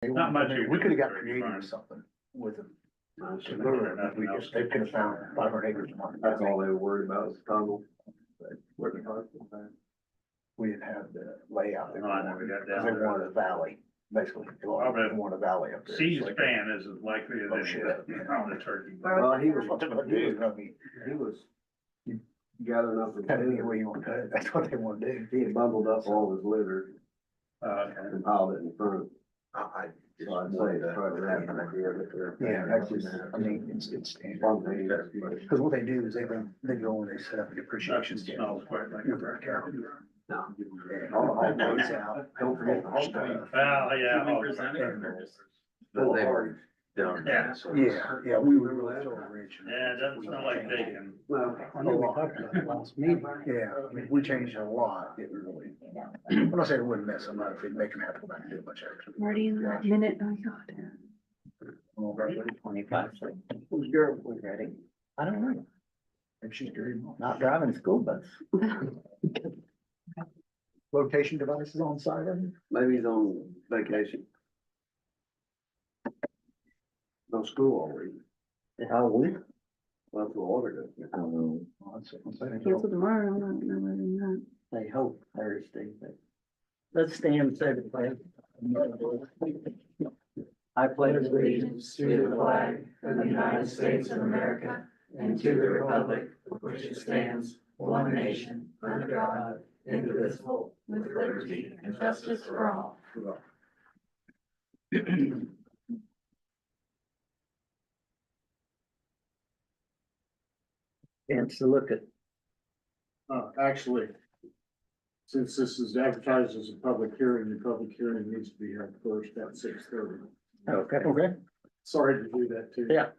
Not much. We could have got creative with something with them. We just, they could have found 500 acres. That's all they were worried about was tunnel. Where the park was at. We didn't have the layout. Oh, I never got Because down they there. wanted a valley, basically. They wanted a valley up there. C-SPAN is likely Oh, than shit. on the turkey. Well, he was, What they're gonna do, I mean, he was gathering up his kind of litter. where you want to cut it, that's what they want to do. He had bundled up all his litter Okay. and piled it in front. I. So I'd say it's probably that idea that they're. Yeah, that's just, I mean, it's standard. One thing that's good. Because what they do is they go and they set up the appreciation That schedule. smells quite like a brick house. No. All goes out. Don't forget the stuff. Well, yeah. But they were done. Yeah. Yeah, we were really so rich. Yeah, it doesn't smell like bacon. Well, I know we talked about it last meeting. Yeah, I mean, we changed a lot, it really. I'm not saying it wouldn't mess them up, it'd make them have to go back and do a bunch of extra. Already in that minute, oh God. 25, so who's girl, we ready? I don't know, And she's good. not driving a school bus. Location devices on site, I mean? maybe he's on vacation. No school all week. How we? Well, that's what order does. Well, I'm saying- Cancel tomorrow, I don't know whether or not. They hope Thursday, but let's stand and say the pledge. I pledge allegiance to the flag of the United States of America and to the republic for which it stands, one nation, under God, indivisible, with liberty and justice for all. Chance to look at, Actually, since this is advertised as a public hearing, the public hearing needs to be held first at 6:30. okay, Okay. Sorry to do that too. Yeah.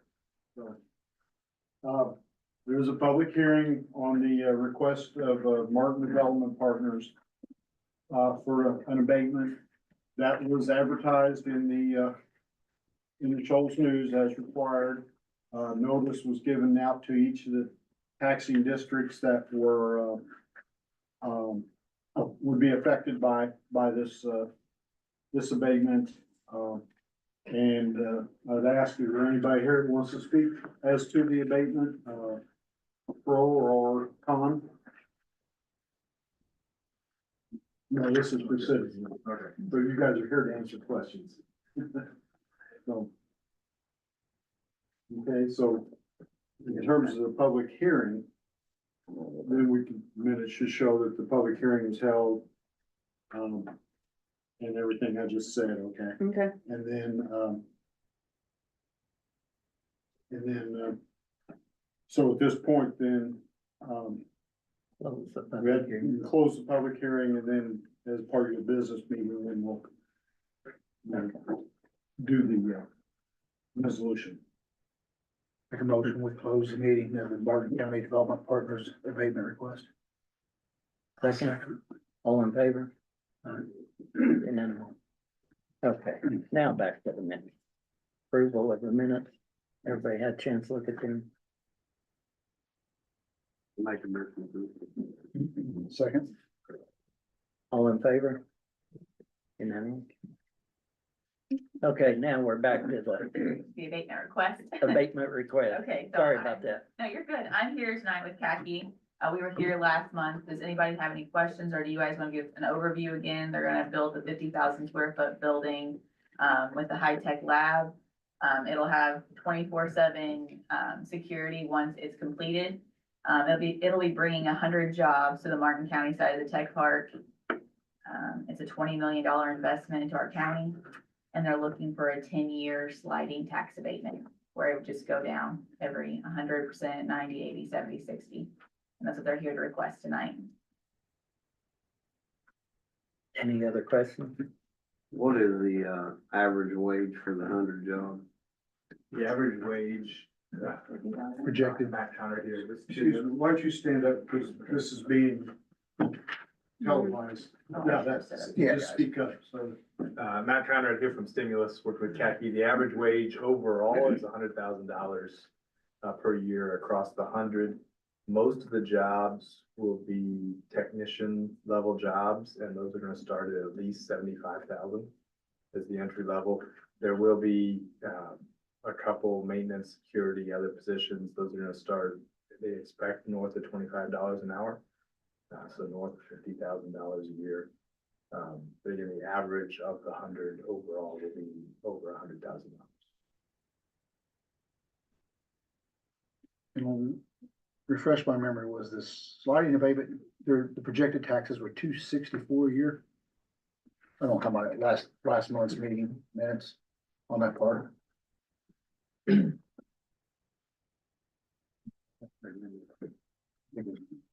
There was a public hearing on the request of Martin Development Partners for an abatement that was advertised in the Shoals News as required. Notice was given out to each of the taxing districts that were would be affected by this this abatement. And I'd ask, is there anybody here that wants to speak as to the abatement, pro or con? No, this is for citizens. Okay. So you guys are here to answer questions. So. Okay, so in terms of the public hearing, then we can, minutes should show that the public hearing was held. And everything I just said, okay? Okay, And then, so at this point, then, close the we public had hearing. to close the public hearing, and then as part of the business meeting, then we'll do the resolution. Make a motion, we close the meeting of the Barton County Development Partners abatement request. Second, all in favor? Unanimous. Okay, now back to the minutes. Approval of the minutes. Everybody had a chance to look at them. Make a motion to. Second. All in favor? Unanimous. Okay, now we're back to the The abatement request. abatement request. Okay. so Sorry I'm- about that. No, you're good. I'm here tonight with Khaki. We were here last month. Does anybody have any questions, or do you guys want to give an overview again? They're gonna build a 50,000 square foot building with a high-tech lab. It'll have 24/7 security once it's completed. It'll be bringing 100 jobs to the Martin County side of the tech park. It's a $20 million investment into our county, and they're looking for a 10-year sliding tax abatement, where it would just go down every 100%, 90, 80, 70, 60. And that's what they're here to request tonight. Any other questions? What is the average wage for the 100 jobs? The average wage. Projected. Matt Conner here. Excuse me, why don't you stand up, because this is being televised. Yeah, that's, Yeah. just speak up, so. Matt Conrad here from Stimulus, worked with Khaki. The average wage overall is $100,000 per year across the 100. Most of the jobs will be technician level jobs, and those are gonna start at least 75,000. as the entry level. There will be, a couple maintenance, security, other positions. Those are gonna start, they expect north of $25 an hour. So north of $50,000 a year. But again, the average of the 100 overall will be over $100,000. And refresh my memory, was this sliding abatement, the projected taxes were $264 a year? I don't come on last month's meeting minutes on that part.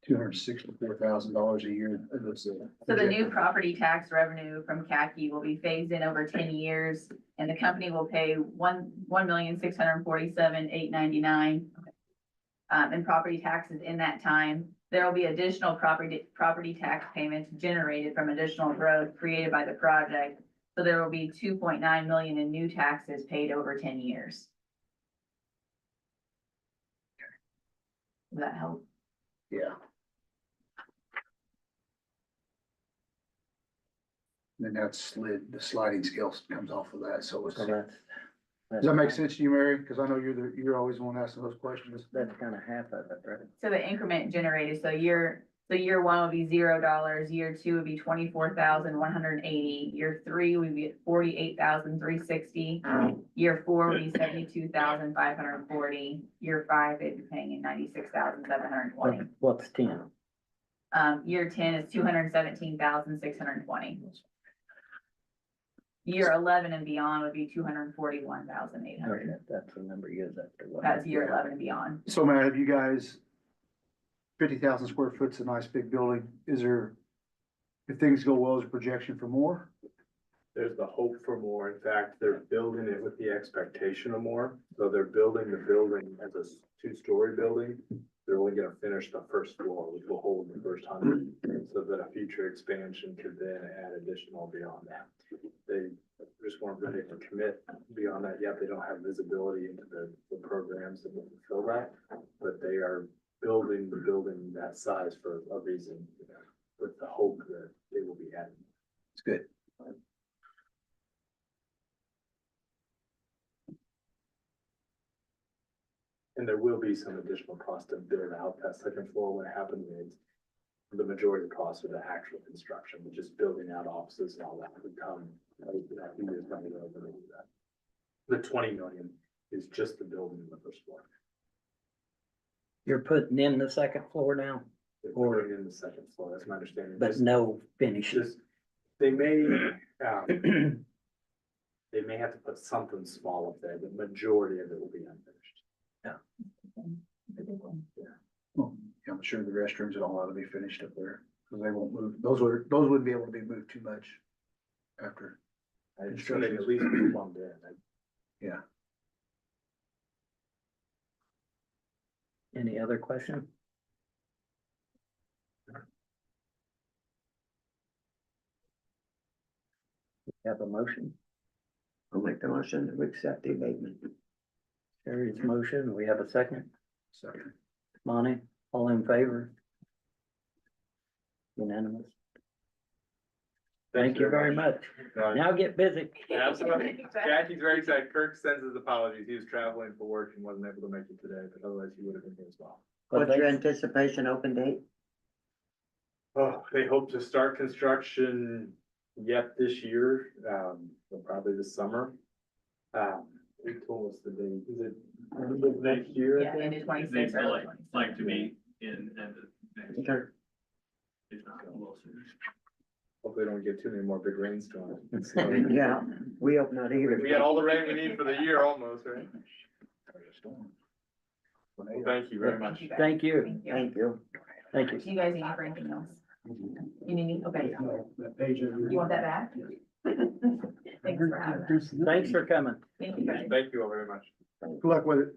$264,000 a year. So the new property tax revenue from CACI will be phased in over 10 years, and the company will pay $1,647,899 in property taxes in that time. There will be additional property tax payments generated from additional growth created by the project. So there will be 2.9 million in new taxes paid over 10 years. Does that help? Yeah. Then the sliding scale comes off of that, so it's, So does that's that make sense to you, Mary? Cause I know you're always the one asking those questions. That's kind of half of it, right? So the increment generated, so year one would be $0, year two would be 24,180, year three would be 48,360, year four would be 72,540, year five they'd be paying in 96,720. What's 10? Year 10 is 217,620. Year 11 and beyond would be 241,800. That's the number you use after. That's year 11 and beyond. So man, have you guys, 50,000 square foot's a nice big building. Is there, if things go well, is a projection for more? There's the hope for more. In fact, they're building it with the expectation of more. So they're building the building as a two-story building. They're only gonna finish the first floor, which will hold the first 100, so that a future expansion could then add additional beyond that. They just weren't ready to commit beyond that yet. They don't have visibility into the programs that will fulfill that. But they are building the building that size for a reason, with the hope that they will be adding. It's good. And there will be some additional cost to build out that second floor. What happens is the majority of the costs are the actual construction, which is building out offices and all that would come. A few years down the road when they do that. The 20 million is just the building in the first floor. You're putting in the second floor now, They're Or- putting in the second floor, that's my understanding. but Just- no finish. Just, they may, they may have to put something small up there. The majority of it will be unfinished. Well, yeah, I'm sure the restrooms and all ought to be finished up there, cause they won't move. Those wouldn't be able to be moved too much after. It's gonna at least be plumbed in. Yeah. Any other question? Have a motion? I'll make the motion to accept the abatement. Carrie's motion. We have a second. Second. Monty, all in favor? Unanimous. Thank you very much. Now get busy. Absolutely. Jackie's very excited. Kirk sends his apologies. He was traveling for work and wasn't able to make it today, but otherwise he would have been here as well. But What's your they- anticipation open date? Oh, they hope to start construction yet this year, or probably this summer. They told us the date, is it end of next year? Yeah, into 26 or early 27. Like to be in, and Okay. if not a little sooner. Hopefully they don't get too many more big rainstorms. Yeah, we hope not either. We had all the rain we need for the year almost, right? Well, thank you very much. guys. Thank you. Thank you. Thank you. Thank Do you. you guys need for anything else? You need, okay. That page. You want that back? Thanks for having us. Thanks for coming. Thank you guys. Thank you all very much. Good luck with it.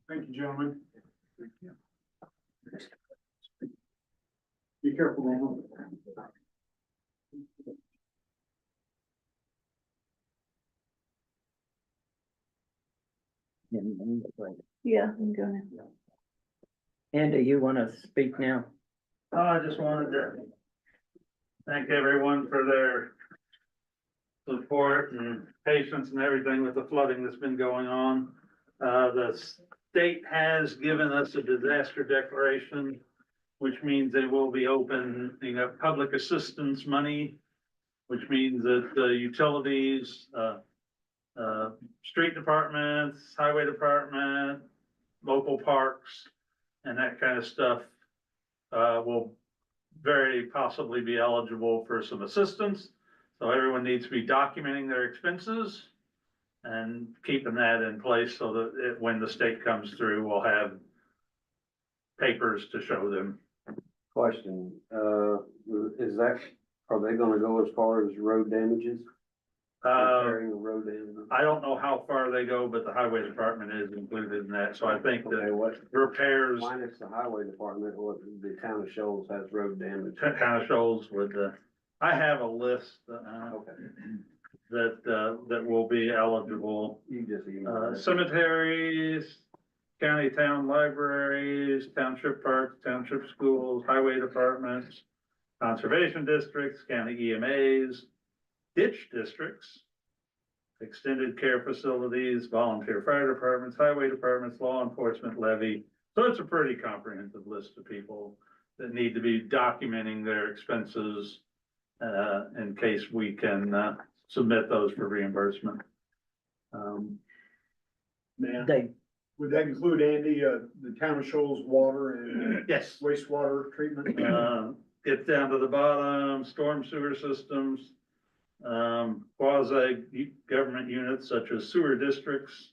Thank you, gentlemen. Be careful, Mama. Yeah, I'm gonna. Andy, you wanna speak now? Oh, I just wanted to thank everyone for their support and patience and everything with the flooding that's been going on. The state has given us a disaster declaration, which means they will be opening up public assistance money, which means that the utilities, street departments, highway department, local parks, and that kind of stuff, will very possibly be eligible for some assistance. So everyone needs to be documenting their expenses and keeping that in place so that when the state comes through, we'll have papers to show them. Question, is that, are they gonna go as far as road damages? Repairing the road damages? I don't know how far they go, but the highway department is included in that, so I think Okay, that what, repairs minus the highway department, what, the town of Shoals has road damage? kind of shows with I have a list, Okay, that will be eligible. you just emailed it. Cemeteries, county town libraries, township parks, township schools, highway departments, conservation districts, county EMAs, ditch districts, extended care facilities, volunteer fire departments, highway departments, law enforcement levy. So it's a pretty comprehensive list of people that need to be documenting their expenses in case we can submit those for reimbursement. Man, They, would that include, Andy, the town of Shoals water and Yes. wastewater treatment? Get down to the bottom, storm sewer systems, quasi government units such as sewer districts,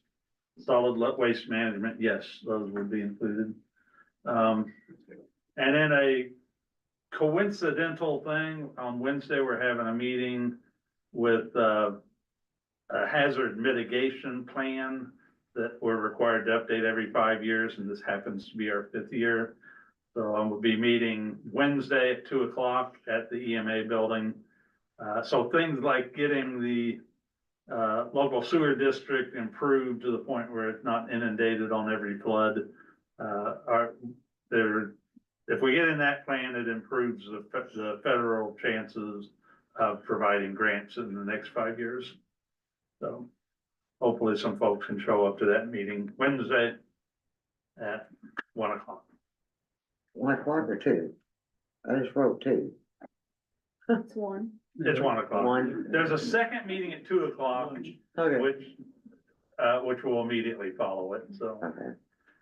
solid waste management, yes, those would be included. And then a coincidental thing, on Wednesday, we're having a meeting with a hazard mitigation plan that we're required to update every 5 years, and this happens to be our 5th year. So I will be meeting Wednesday at 2 o'clock at the EMA building. So things like getting the local sewer district improved to the point where it's not inundated on every flood. If we get in that plan, it improves the federal chances of providing grants in the next 5 years. So hopefully some folks can show up to that meeting Wednesday at 1 o'clock. 1 o'clock or 2? I just wrote 2. it's one. It's 1 o'clock. 1. There's a second meeting at 2 o'clock, Okay. which will immediately follow it, so. Okay.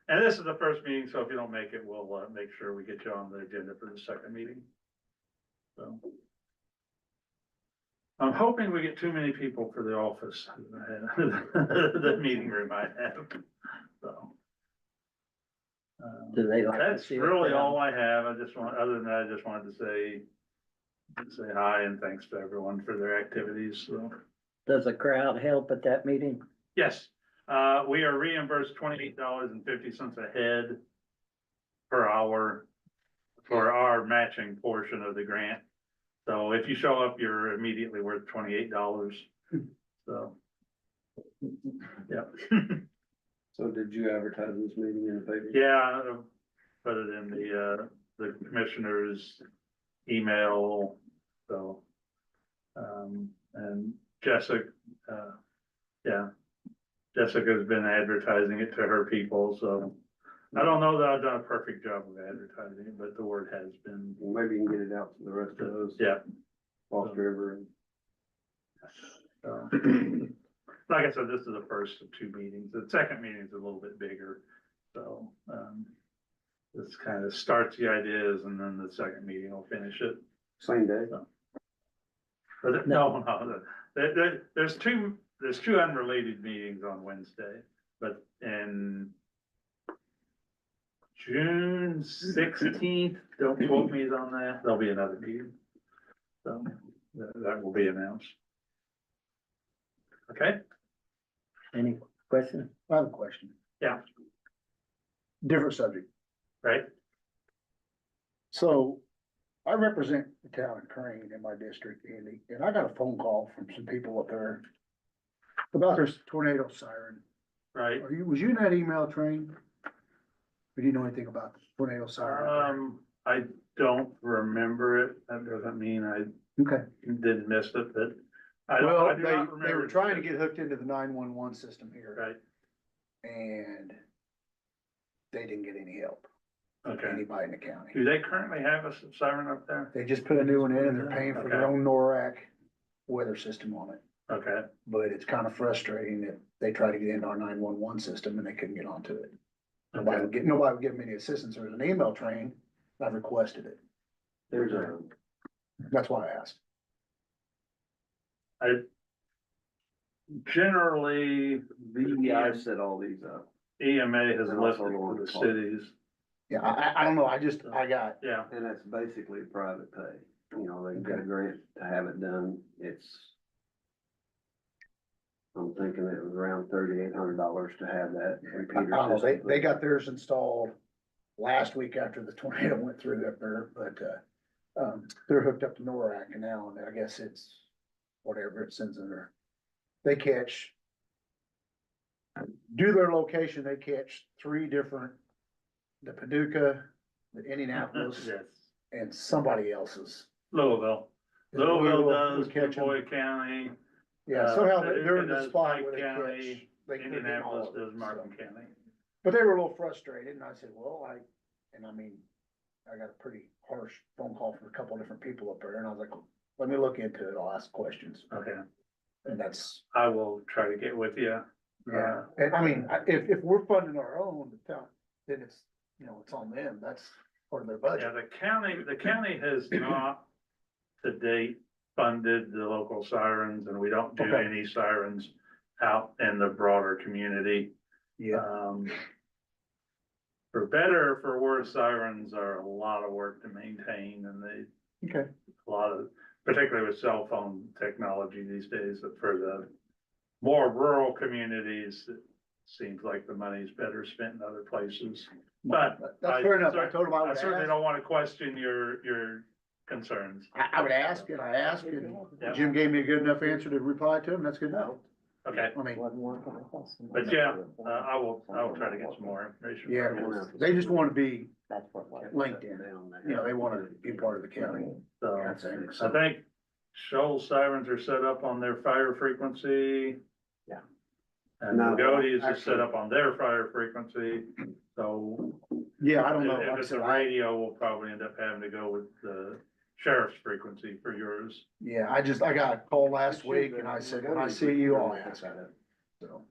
And this is the first meeting, so if you don't make it, we'll, make sure we get you on the agenda for the second meeting. So. I'm hoping we get too many people for the office, the meeting room I have, so. Do they like to That's see it really done? all I have. Other than that, I just wanted to say hi and thanks to everyone for their activities, so. Does the crowd help at that meeting? Yes, we are reimbursed $28.50 a head per hour for our matching portion of the grant. So if you show up, you're immediately worth $28. So. Yep. So did you advertise this meeting in the paper? Yeah, I put it in the commissioner's email, so. And Jessica, Jessica's been advertising it to her people, so. I don't know that I've done a perfect job of advertising it, but the word has been, Well, maybe you can get it out to the rest of us. yeah. Foster River and. So, like I said, this is the first of 2 meetings. The second meeting is a little bit bigger, so, this kind of starts the ideas and then the second meeting will finish it. Same day. But no, there's two unrelated meetings on Wednesday, but in June 16th, don't quote me on that, there'll be another meeting. So that will be announced. Okay, Any question? I have a question. Yeah. Different subject. right? So I represent the town of Crane in my district, Andy, and I got a phone call from some people up there about their tornado siren. Right. Was you in that email train? Or do you know anything about the tornado siren? I don't remember it. That doesn't mean I Okay, didn't miss it, but I don't, Well, I do not they remember. were trying to get hooked into the 911 system here Right, and they didn't get any help, okay. anybody in the county. Do they currently have a siren up there? They just put a new one in and they're paying for their Okay. own NORAC weather system on it. Okay, But it's kind of frustrating that they try to get into our 911 system and they couldn't get onto it. Nobody would give them any assistance. There was an email train. I've requested it. There's a, That's why I asked. generally, I the set all these up. EMA has And left also it on to the the call. cities, Yeah, I don't know. I got, yeah, And that's basically private pay, you know, they get a grant to have it done, I'm thinking it was around $3,800 to have that I repeater don't know. system. They got theirs installed last week after the tornado went through up there, but, they're hooked up to NORAC now and I guess it's whatever it sends in there. They catch, due to their location, they catch 3 different, the Paducah, the Indianapolis, yes, and somebody else's. Louisville. Louisville Louisville will does, catch 'em. Dubois County, Yeah, somehow Paducah they're in the does spot Pike where they County, catch. They're getting all Indianapolis of it, does Markham so. County. But they were a little frustrated and I said, well, I got a pretty harsh phone call from a couple different people up there and I was like, let me look into it. I'll ask questions. Okay, And that's, I will try to get with you. yeah. And I mean, if we're funding our own, then it's, it's on them. That's part of their Yeah, budget. the county has not to date funded the local sirens, and we don't do Okay. any sirens out in the broader community. Yeah. For better or for worse, sirens are a lot of work to maintain, and Okay. a lot of, particularly with cell phone technology these days, that for the more rural communities, it seems like the money's better spent in other places. But That's fair enough. I told them I I would certainly ask. don't want to question your concerns. I would ask and I asked and Yeah. Jim gave me a good enough answer to reply to him. That's good enough. Okay, I mean, but yeah, I will try to get some more information. yeah, they just want to be That's what was. linked in. They want to be part of the county. So That's it. I think Shoals sirens are set up on their fire frequency. Yeah. And No, Goody is just actually- set up on their fire frequency, so. Yeah, I don't know. If Like I it's said, a radio, we'll probably end up having to go with the sheriff's frequency for yours. Yeah, I got a call last week and I said, when I see you, I'll ask. So,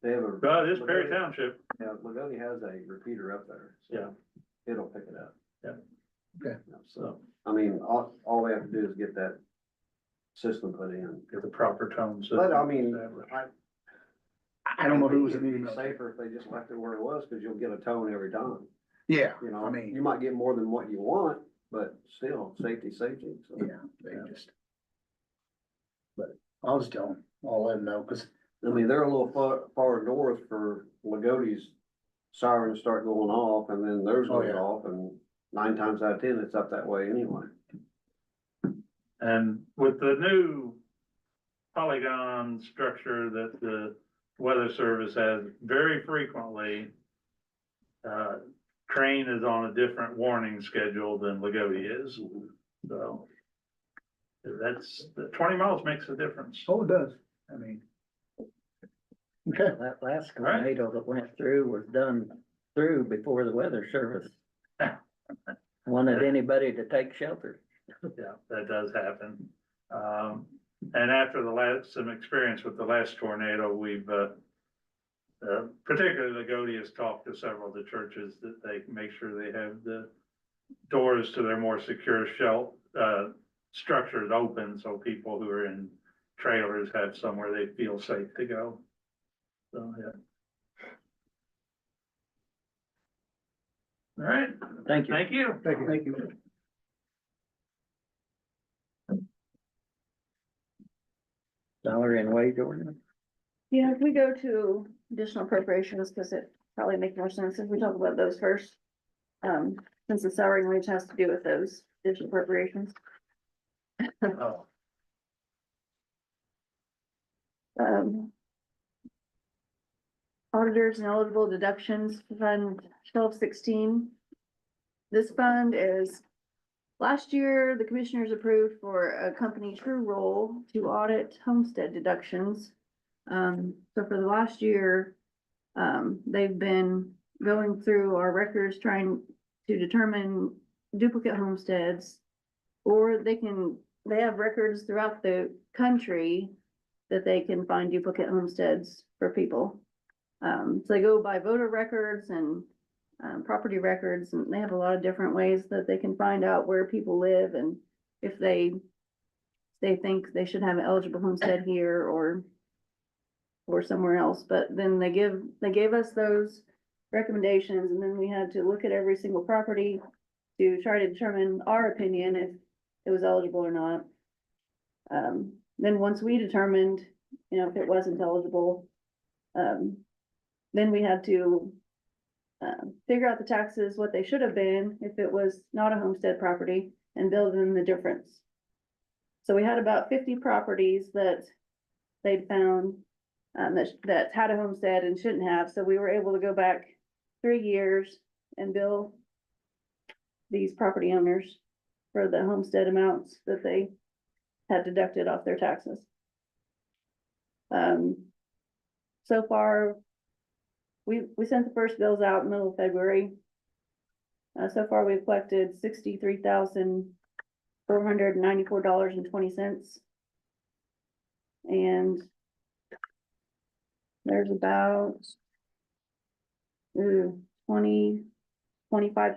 They have a. But it's Perry Township, Yeah, Lagodi has a repeater up there. so Yeah. It'll pick it up. Yeah. Okay. So, I mean, all we have to do is get that system put in. get the proper tone system. But I mean, established. I don't know who was in the It'd be email. safer if they just left it where it was, cause you'll get a tone every time, Yeah, you know, I you mean, might get more than what you want, but still, safety, so. yeah, they just. But I'll just tell them, I'll let them know, cause I mean, they're a little far north for Lagodi's sirens start going off and then theirs Oh, goes yeah. off and 9 times out of 10, it's up that way anyway. And with the new polygon structure that the weather service has very frequently, Crane is on a different warning schedule than Lagodi is, so. That's, the 20 miles makes a difference. oh, it does, I mean. Okay, That last right. tornado that went through was done through before the weather service wanted anybody to take shelter. Yeah, that does happen. And after some experience with the last tornado, we've, particularly Lagodi has talked to several of the churches that they make sure they have the doors to their more secure structures open, so people who are in trailers have somewhere they feel safe to go. So, yeah. All right, Thank you. thank you. thank you. Salary and wage ordinance. Yeah, if we go to additional appropriations, because it probably makes more sense if we talk about those first. Since the salary and wage has to do with those additional appropriations. Oh, Auditors and eligible deductions, Fund 1216. This fund is Last year, the commissioners approved for a company True Roll to audit homestead deductions. So for the last year, they've been going through our records, trying to determine duplicate homesteads. Or they have records throughout the country that they can find duplicate homesteads for people. So they go by voter records and property records, and they have a lot of different ways that they can find out where people live and if they think they should have an eligible homestead here or somewhere else. But then they gave us those recommendations, and then we had to look at every single property to try to determine our opinion if it was eligible or not. Then once we determined, if it wasn't eligible, then we had to figure out the taxes, what they should have been if it was not a homestead property, and build in the difference. So we had about 50 properties that they'd found that had a homestead and shouldn't have. So we were able to go back 3 years and bill these property owners for the homestead amounts that they had deducted off their taxes. So far, we sent the first bills out in the middle of February. So far, we've collected $63,494.20. And there's about 25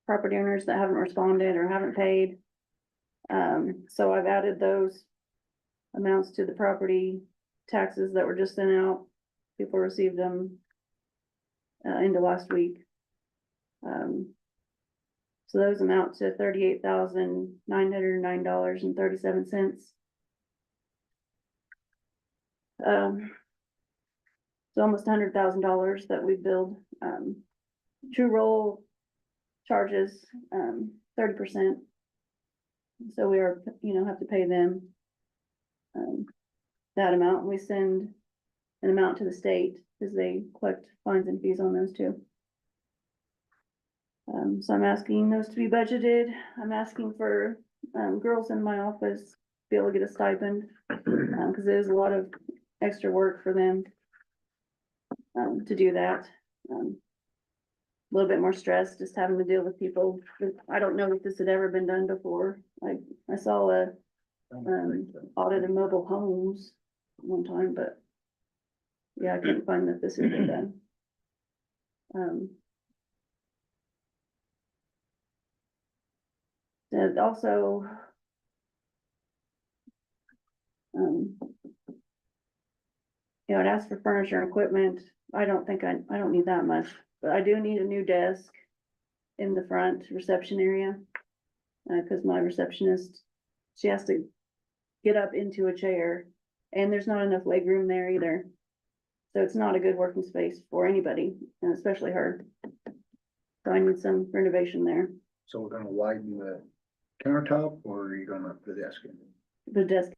property owners that haven't responded or haven't paid. So I've added those amounts to the property taxes that were just sent out. People received them into last week. So those amount to $38,909.37. It's almost $100,000 that we billed. True Roll charges 30%. So we are, have to pay them that amount. We send an amount to the state because they collect fines and fees on those too. So I'm asking those to be budgeted. I'm asking for girls in my office to be able to get a stipend because it is a lot of extra work for them to do that. A little bit more stress just having to deal with people. I don't know if this had ever been done before. I saw a audit of mobile homes one time, but yeah, I couldn't find that this had been done. And also, I'd ask for furniture and equipment. I don't need that much, but I do need a new desk in the front reception area. Cause my receptionist, she has to get up into a chair and there's not enough leg room there either. So it's not a good working space for anybody, and especially her. So I need some renovation there. So we're gonna widen the countertop, or are you gonna put the desk in? The desk